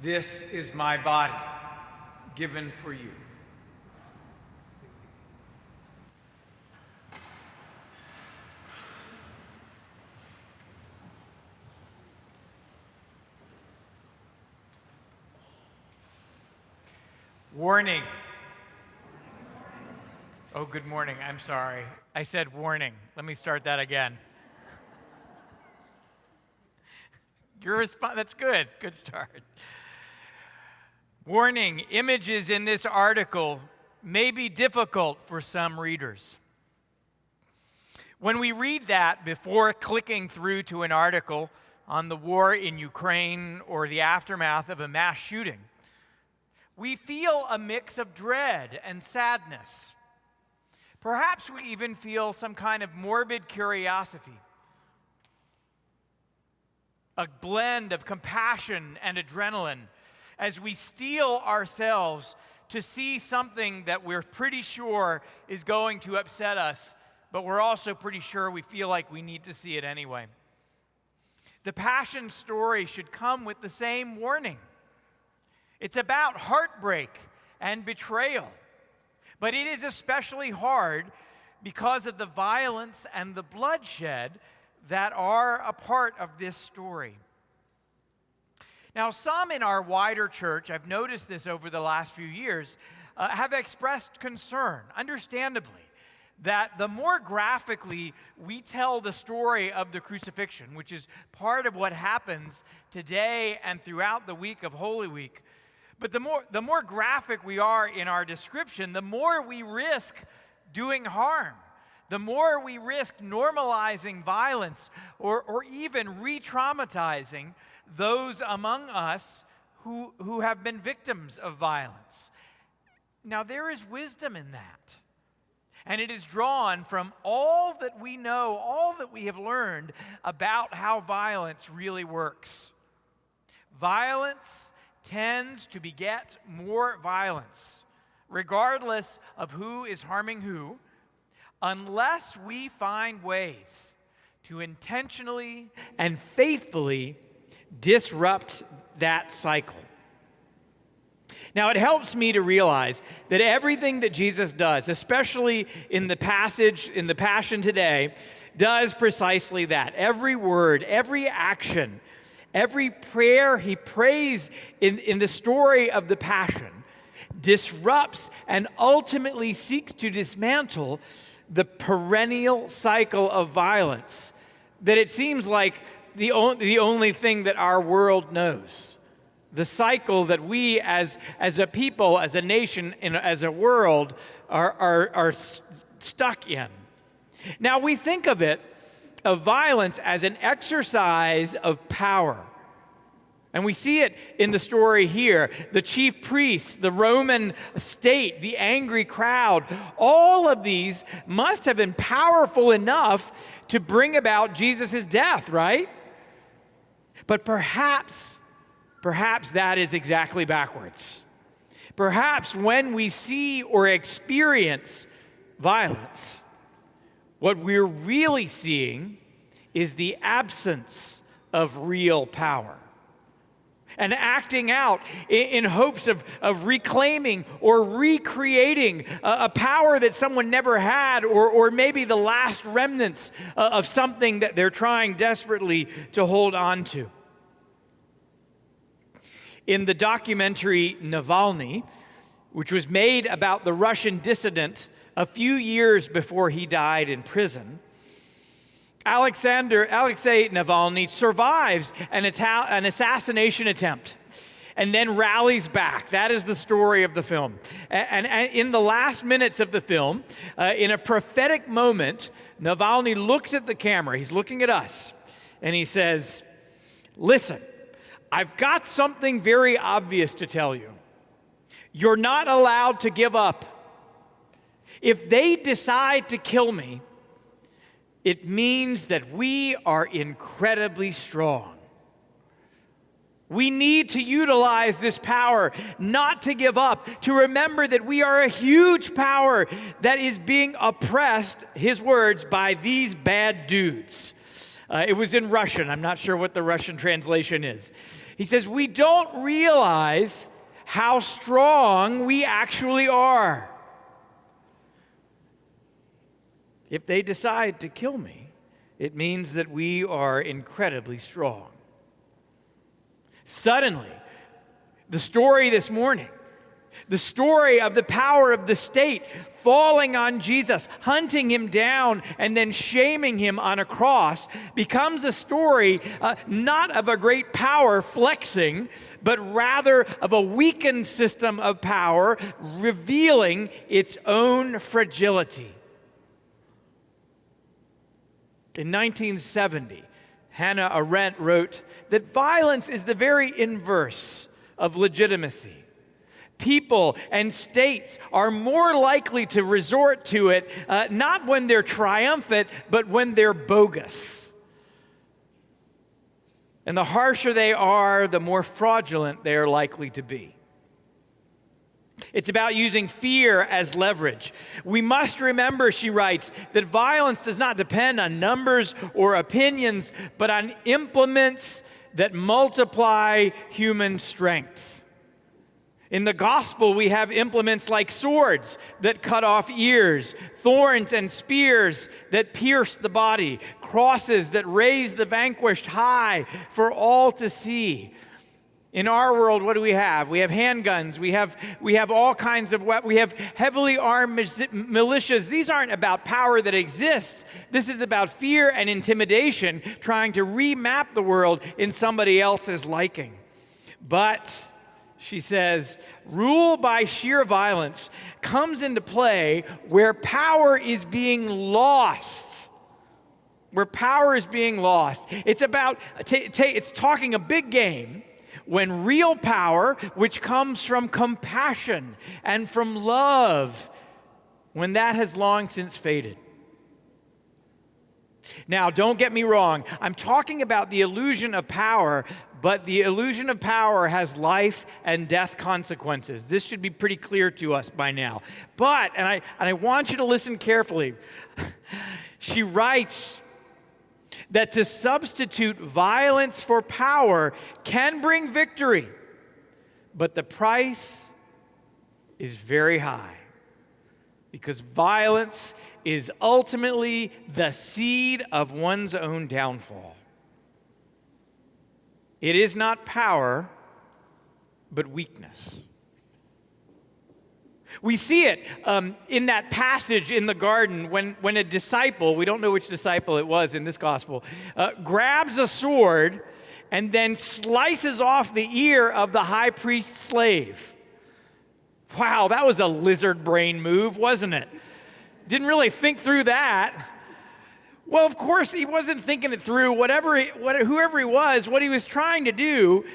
This is my body, given for you. Warning. Oh, good morning. I'm sorry. I said warning. Let me start that again. Your response, that's good. Good start. Warning, images in this article may be difficult for some readers. When we read that before clicking through to an article on the war in Ukraine or the aftermath of a mass shooting, we feel a mix of dread and sadness. Perhaps we even feel some kind of morbid curiosity, a blend of compassion and adrenaline as we steel ourselves to see something that we're pretty sure is going to upset us, but we're also pretty sure we feel like we need to see it anyway. The Passion story should come with the same warning. It's about heartbreak and betrayal, but it is especially hard because of the violence and the bloodshed that are a part of this story. Now, some in our wider church, I've noticed this over the last few years, have expressed concern, understandably, that the more graphically we tell the story of the crucifixion, which is part of what happens today and throughout the week of Holy Week, but the more graphic we are in our description, the more we risk doing harm, the more we risk normalizing violence or even re-traumatizing those among us who have been victims of violence. Now, there is wisdom in that. And it is drawn from all that we know, all that we have learned about how violence really works. Violence tends to beget more violence, regardless of who is harming who, unless we find ways to intentionally and faithfully disrupt that cycle. Now, it helps me to realize that everything that Jesus does, especially in the passage, in the Passion today, does precisely that. Every word, every action, every prayer he prays in the story of the Passion disrupts and ultimately seeks to dismantle the perennial cycle of violence that it seems like the only thing that our world knows. The cycle that we as a people, as a nation, and as a world are stuck in. Now, we think of violence as an exercise of power. And we see it in the story here. The chief priests, the Roman state, the angry crowd, all of these must have been powerful enough to bring about Jesus' death, right? But perhaps that is exactly backwards. Perhaps when we see or experience violence, what we're really seeing is the absence of real power. And acting out in hopes of reclaiming or recreating a power that someone never had, or maybe the last remnants of something that they're trying desperately to hold on to. In the documentary Navalny, which was made about the Russian dissident a few years before he died in prison, Alexei Navalny survives an assassination attempt and then rallies back. That is the story of the film. And in the last minutes of the film, in a prophetic moment, Navalny looks at the camera. He's looking at us, and he says, "Listen, I've got something very obvious to tell you. You're not allowed to give up. If they decide to kill me, it means that we are incredibly strong. We need to utilize this power, not to give up, to remember that we are a huge power that is being oppressed," his words, "by these bad dudes. It was in Russian. I'm not sure what the Russian translation is. He says, we don't realize how strong we actually are. If they decide to kill me, it means that we are incredibly strong. Suddenly, the story this morning, the story of the power of the state falling on Jesus, hunting him down, and then shaming him on a cross, becomes a story not of a great power flexing, but rather of a weakened system of power revealing its own fragility. In 1970, Hannah Arendt wrote that violence is the very inverse of legitimacy. People and states are more likely to resort to it, not when they're triumphant, but when they're bogus. And the harsher they are, the more fraudulent they are likely to be. It's about using fear as leverage. We must remember, she writes, that violence does not depend on numbers or opinions, but on implements that multiply human strength. In the gospel, we have implements like swords that cut off ears, thorns and spears that pierce the body, crosses that raise the vanquished high for all to see. In our world, what do we have? We have handguns. We have all kinds of weapons. We have heavily armed militias. These aren't about power that exists. This is about fear and intimidation, trying to remap the world in somebody else's liking. But, she says, rule by sheer violence comes into play where power is being lost. Where power is being lost. It's about, it's talking a big game when real power, which comes from compassion and from love, when that has long since faded. Now, don't get me wrong. I'm talking about the illusion of power, but the illusion of power has life and death consequences. This should be pretty clear to us by now. But, and I want you to listen carefully, she writes that to substitute violence for power can bring victory, but the price is very high, because violence is ultimately the seed of one's own downfall. It is not power, but weakness. We see it in that passage in the garden when a disciple, we don't know which disciple it was in this gospel, grabs a sword and then slices off the ear of the high priest's slave. Wow, that was a lizard brain move, wasn't it? Didn't really think through that. Well, of course, he wasn't thinking it through. Whoever he was, what he was trying to do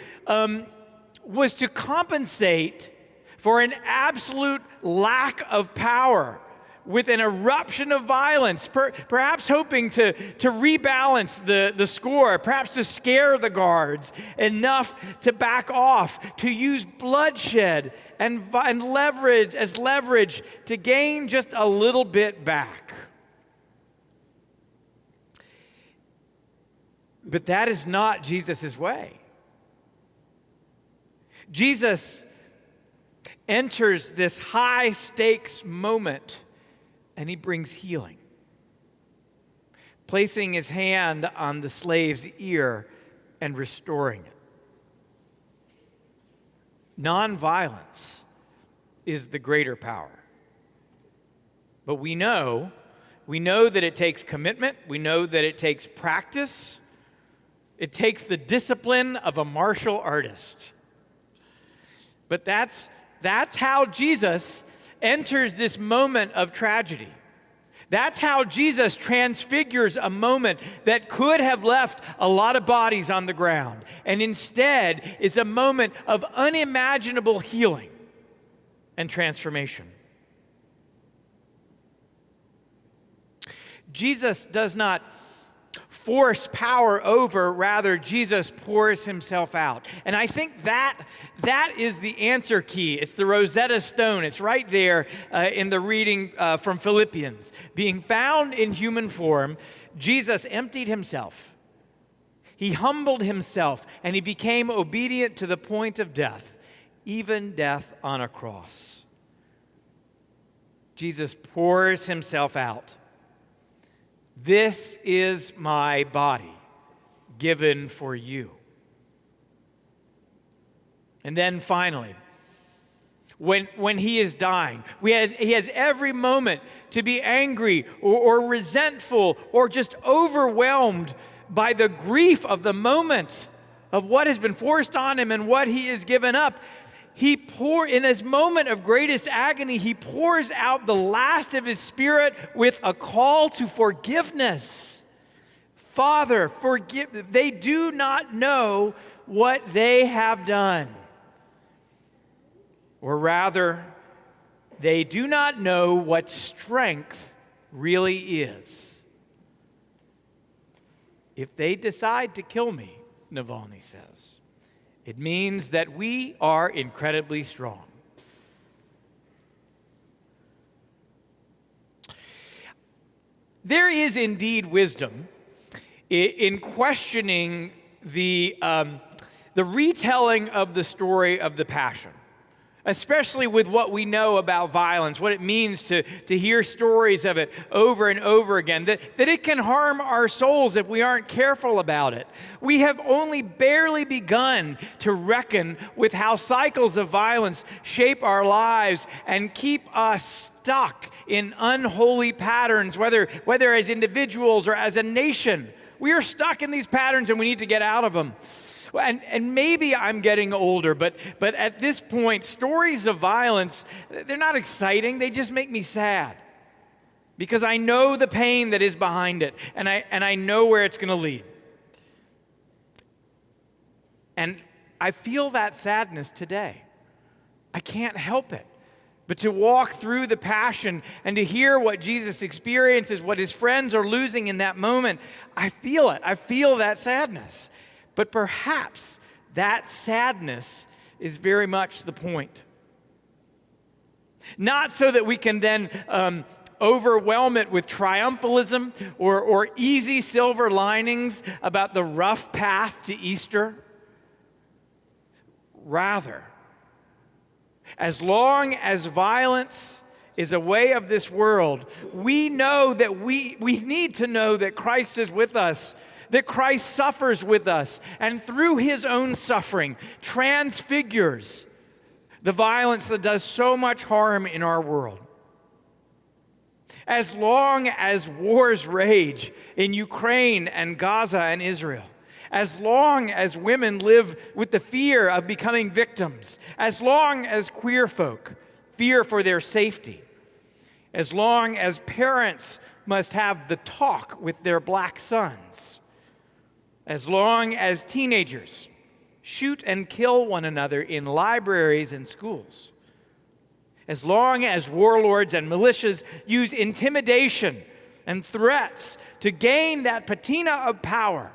was to compensate for an absolute lack of power with an eruption of violence, perhaps hoping to rebalance the score, perhaps to scare the guards enough to back off, to use bloodshed and leverage to gain just a little bit back. But that is not Jesus' way. Jesus enters this high-stakes moment, and he brings healing. Placing his hand on the slave's ear and restoring it. Nonviolence is the greater power. But we know that it takes commitment. We know that it takes practice. It takes the discipline of a martial artist. But that's how Jesus enters this moment of tragedy. That's how Jesus transfigures a moment that could have left a lot of bodies on the ground, and instead is a moment of unimaginable healing and transformation. Jesus does not force power over, rather Jesus pours himself out. And I think that is the answer key. It's the Rosetta Stone. It's right there in the reading from Philippians. Being found in human form, Jesus emptied himself He humbled himself, and he became obedient to the point of death, even death on a cross. Jesus pours himself out. This is my body given for you. And then finally, when he is dying, he has every moment to be angry or resentful or just overwhelmed by the grief of the moment of what has been forced on him and what he has given up. In this moment of greatest agony, he pours out the last of his spirit with a call to forgiveness. Father, forgive them. They do not know what they have done. Or rather, they do not know what strength really is. If they decide to kill me, Navalny says, it means that we are incredibly strong. There is indeed wisdom in questioning the retelling of the story of the Passion, especially with what we know about violence, what it means to hear stories of it over and over again, that it can harm our souls if we aren't careful about it. We have only barely begun to reckon with how cycles of violence shape our lives and keep us stuck in unholy patterns, whether as individuals or as a nation. We are stuck in these patterns and we need to get out of them. And maybe I'm getting older, but at this point, stories of violence, they're not exciting. They just make me sad because I know the pain that is behind it, and I know where it's going to lead. And I feel that sadness today. I can't help it. But to walk through the Passion and to hear what Jesus experiences, what his friends are losing in that moment, I feel it. I feel that sadness. But perhaps that sadness is very much the point. Not so that we can then overwhelm it with triumphalism or easy silver linings about the rough path to Easter. Rather, as long as violence is a way of this world, we know that we need to know that Christ is with us, that Christ suffers with us, and through his own suffering transfigures the violence that does so much harm in our world. As long as wars rage in Ukraine and Gaza and Israel, as long as women live with the fear of becoming victims, as long as queer folk fear for their safety, as long as parents must have the talk with their black sons, as long as teenagers shoot and kill one another in libraries and schools, as long as warlords and militias use intimidation and threats to gain that patina of power,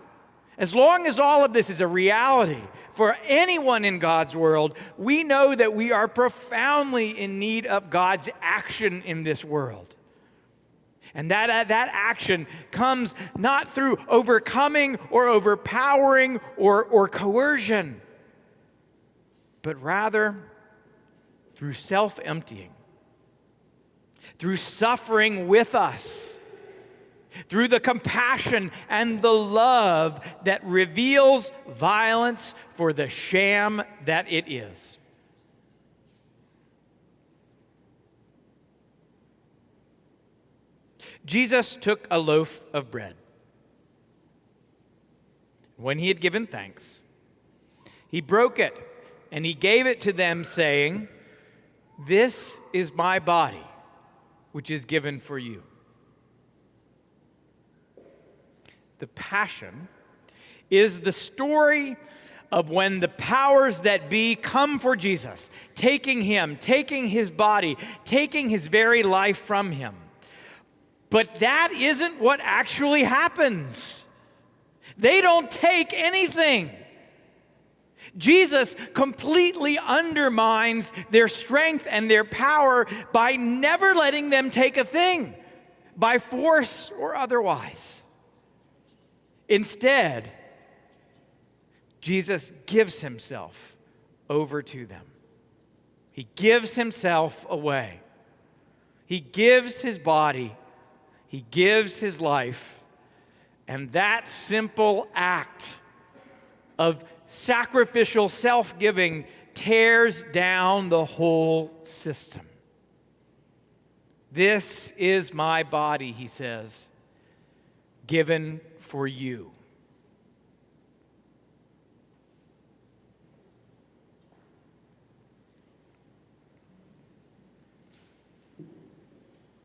as long as all of this is a reality for anyone in God's world, we know that we are profoundly in need of God's action in this world. And that action comes not through overcoming or overpowering or coercion, but rather through self-emptying, through suffering with us, through the compassion and the love that reveals violence for the sham that it is. Jesus took a loaf of bread. When he had given thanks, he broke it and he gave it to them, saying, "This is my body, which is given for you." The Passion is the story of when the powers that be come for Jesus, taking him, taking his body, taking his very life from him. But that isn't what actually happens. They don't take anything. Jesus completely undermines their strength and their power by never letting them take a thing, by force or otherwise. Instead, Jesus gives himself over to them. He gives himself away. He gives his body. He gives his life. And that simple act of sacrificial self-giving tears down the whole system. This is my body, he says, given for you.